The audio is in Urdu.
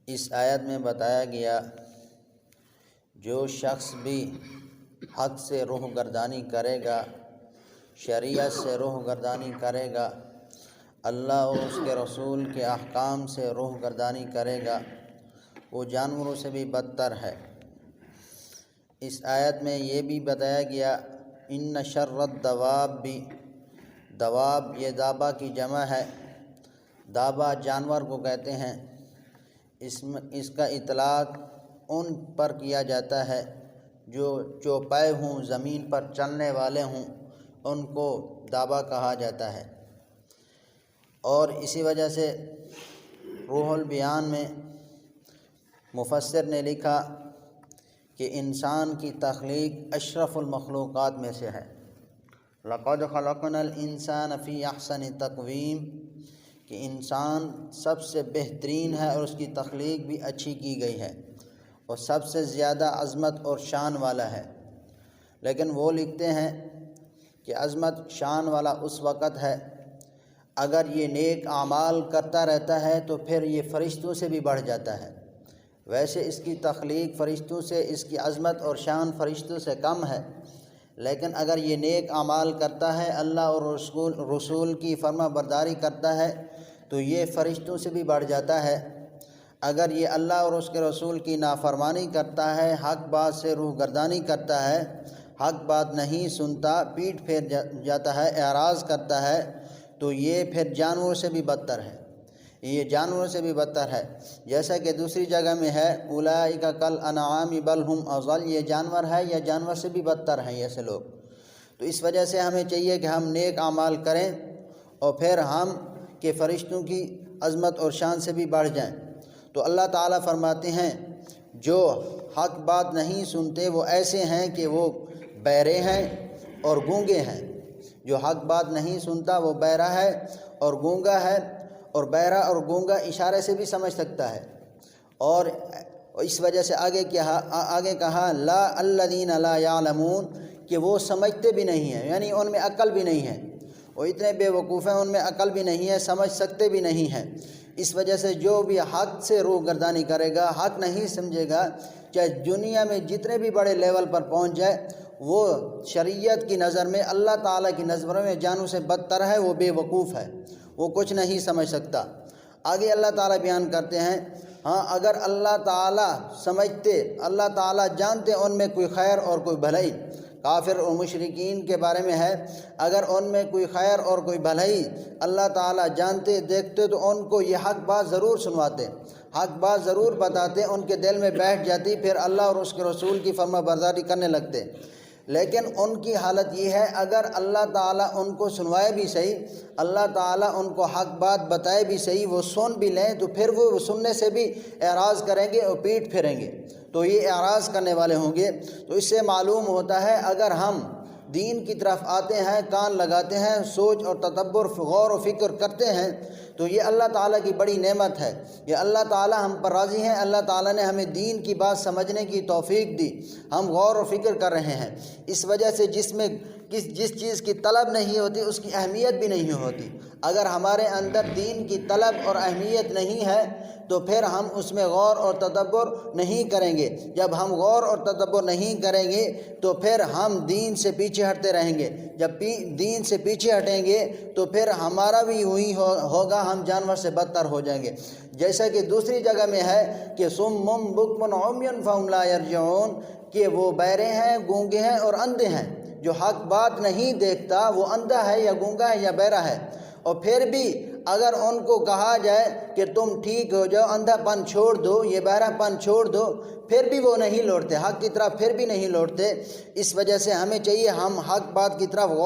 اس آیت میں بتایا گیا جو شخص بھی حق سے روح گردانی کرے گا، شریعت سے روح گردانی کرے گا، اللہ اور اس کے رسول کے احکام سے روح گردانی کرے گا، وہ جانوروں سے بھی بدتر ہے۔ اس آیت میں یہ بھی بتایا گیا ان شر الدواب بھی، دواب یہ دابہ کی جمع ہے، دابہ جانور کو کہتے ہیں۔ اس کا اطلاق ان پر کیا جاتا ہے جو چوپائے ہوں، زمین پر چلنے والے ہوں، ان کو دابہ کہا جاتا ہے۔ اور اسی وجہ سے روح البیان میں مفسر نے لکھا کہ انسان کی تخلیق اشرف المخلوقات میں سے ہے۔ لقد خلقنا الانسان فی احسن تقویم، کہ انسان سب سے بہترین ہے اور اس کی تخلیق بھی اچھی کی گئی ہے اور سب سے زیادہ عظمت اور شان والا ہے۔ لیکن وہ لکھتے ہیں کہ عظمت شان والا اس وقت ہے اگر یہ نیک اعمال کرتا رہتا ہے تو پھر یہ فرشتوں سے بھی بڑھ جاتا ہے۔ ویسے اس کی تخلیق فرشتوں سے، اس کی عظمت اور شان فرشتوں سے کم ہے، لیکن اگر یہ نیک اعمال کرتا ہے، اللہ اور رسول کی فرما برداری کرتا ہے تو یہ فرشتوں سے بھی بڑھ جاتا ہے۔ اگر یہ اللہ اور اس کے رسول کی نافرمانی کرتا ہے، حق بات سے روح گردانی کرتا ہے، حق بات نہیں سنتا، پیٹھ پھیر جاتا ہے، اعراض کرتا ہے، تو یہ پھر جانوروں سے بھی بدتر ہے، یہ جانوروں سے بھی بدتر ہے۔ جیسا کہ دوسری جگہ میں ہے اولئک کالانعام بل ہم اضل، یہ جانور ہے یا جانور سے بھی بدتر ہیں ایسے لوگ۔ تو اس وجہ سے ہمیں چاہیے کہ ہم نیک اعمال کریں اور پھر ہم کہ فرشتوں کی عظمت اور شان سے بھی بڑھ جائیں۔ تو اللہ تعالیٰ فرماتے ہیں جو حق بات نہیں سنتے وہ ایسے ہیں کہ وہ بہرے ہیں اور گونگے ہیں۔ جو حق بات نہیں سنتا وہ بہرا ہے اور گونگا ہے، اور بہرا اور گونگا اشارے سے بھی سمجھ سکتا ہے۔ اور اس وجہ سے آگے کہا لا الذین لا یعلمون، کہ وہ سمجھتے بھی نہیں ہیں، یعنی ان میں عقل بھی نہیں ہے، وہ اتنے بے وقوف ہیں، ان میں عقل بھی نہیں ہے، سمجھ سکتے بھی نہیں ہیں۔ اس وجہ سے جو بھی حق سے روح گردانی کرے گا، حق نہیں سمجھے گا، چاہے دنیا میں جتنے بھی بڑے لیول پر پہنچ جائے، وہ شریعت کی نظر میں، اللہ تعالیٰ کی نظر میں جانوں سے بدتر ہے، وہ بے وقوف ہے، وہ کچھ نہیں سمجھ سکتا۔ آگے اللہ تعالیٰ بیان کرتے ہیں ہاں اگر اللہ تعالیٰ سمجھتے، اللہ تعالیٰ جانتے ان میں کوئی خیر اور کوئی بھلائی، کافر اور مشرکین کے بارے میں ہے، اگر ان میں کوئی خیر اور کوئی بھلائی اللہ تعالیٰ جانتے، دیکھتے، تو ان کو یہ حق بات ضرور سنواتے، حق بات ضرور بتاتے، ان کے دل میں بیٹھ جاتی، پھر اللہ اور اس کے رسول کی فرما برداری کرنے لگتے۔ لیکن ان کی حالت یہ ہے اگر اللہ تعالیٰ ان کو سنوائے بھی صحیح، اللہ تعالیٰ ان کو حق بات بتائے بھی صحیح، وہ سن بھی لیں تو پھر وہ سننے سے بھی اعراض کریں گے اور پیٹھ پھیریں گے، تو یہ اعراض کرنے والے ہوں گے۔ تو اس سے معلوم ہوتا ہے اگر ہم دین کی طرف آتے ہیں، کان لگاتے ہیں، سوچ اور تدبر، غور و فکر کرتے ہیں، تو یہ اللہ تعالیٰ کی بڑی نعمت ہے، یہ اللہ تعالیٰ ہم پر راضی ہیں، اللہ تعالیٰ نے ہمیں دین کی بات سمجھنے کی توفیق دی، ہم غور و فکر کر رہے ہیں۔ اس وجہ سے جس چیز کی طلب نہیں ہوتی اس کی اہمیت بھی نہیں ہوتی۔ اگر ہمارے اندر دین کی طلب اور اہمیت نہیں ہے تو پھر ہم اس میں غور اور تدبر نہیں کریں گے۔ جب ہم غور اور تدبر نہیں کریں گے تو پھر ہم دین سے پیچھے ہٹتے رہیں گے۔ جب دین سے پیچھے ہٹیں گے تو پھر ہمارا بھی وہی ہوگا، ہم جانور سے بدتر ہو جائیں گے۔ جیسا کہ دوسری جگہ میں ہے کہ صم بکم عمی فہم لا یرجعون، کہ وہ بہرے ہیں، گونگے ہیں اور اندھے ہیں۔ جو حق بات نہیں دیکھتا وہ اندھا ہے یا گونگا ہے یا بہرا ہے، اور پھر بھی اگر ان کو کہا جائے کہ تم ٹھیک ہو جاؤ، اندھا پن چھوڑ دو، یہ بہرا پن چھوڑ دو، پھر بھی وہ نہیں لوٹتے، حق کی طرف پھر بھی نہیں لوٹتے۔ اس وجہ سے ہمیں چاہیے ہم حق بات کی طرف غور